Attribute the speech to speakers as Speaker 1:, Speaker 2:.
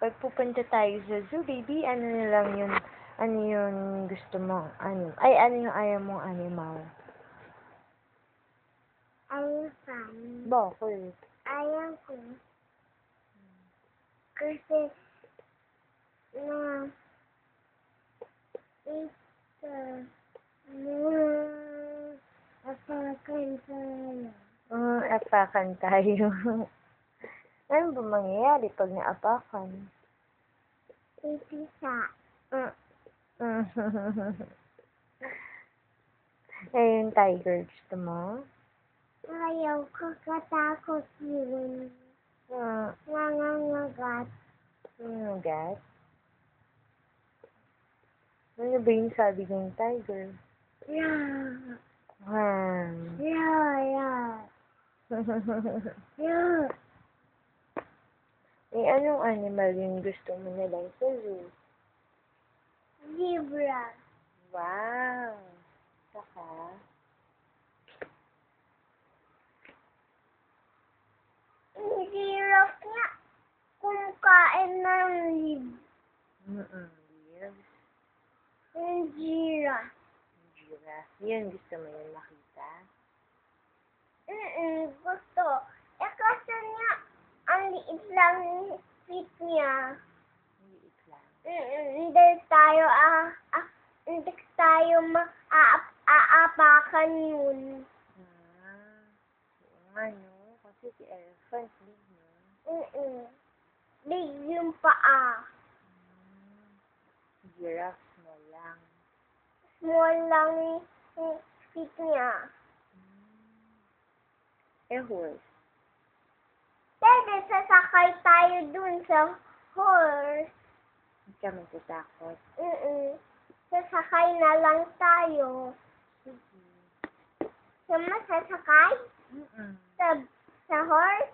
Speaker 1: Pag pupunta tayo sa zoo, baby, ano na lang yun? Ano yung gusto mong ano yung ayaw mong animal?
Speaker 2: Elephant.
Speaker 1: Bakit?
Speaker 2: Ayaw ko. Kasi, ito, apakan tayo.
Speaker 1: Apakan tayo. Ano ba mangyayari pag naapakan?
Speaker 2: Ipisa.
Speaker 1: Eh, yung tiger, gusto mo?
Speaker 2: Ayaw ko, katakot yun. Nangangagat.
Speaker 1: Gat? Ano ba yung sabi ng tiger?
Speaker 2: Yeah.
Speaker 1: Hmm.
Speaker 2: Yeah. Yeah.
Speaker 1: Eh, anong animal yung gusto mo na lang sa zoo?
Speaker 2: Zebra.
Speaker 1: Wow! Saka?
Speaker 2: Hirap niya kumakain ng
Speaker 1: Yes.
Speaker 2: yung giraffe.
Speaker 1: Giraffe. Yun, gusto mo yun makita?
Speaker 2: Gusto. Eh, kasi niya, ang liit lang yung feet niya.
Speaker 1: Liit lang.
Speaker 2: Hindi tayo aapakan yun.
Speaker 1: Oo nga, no? Kasi si elephant, big, no?
Speaker 2: Big yung paa.
Speaker 1: Giraffe, small lang.
Speaker 2: Small lang yung feet niya.
Speaker 1: Eh, horse.
Speaker 2: Pwede sasakay tayo dun sa horse.
Speaker 1: Hindi ka matatakot.
Speaker 2: Sasakay na lang tayo. Sama sasakay? Sa horse?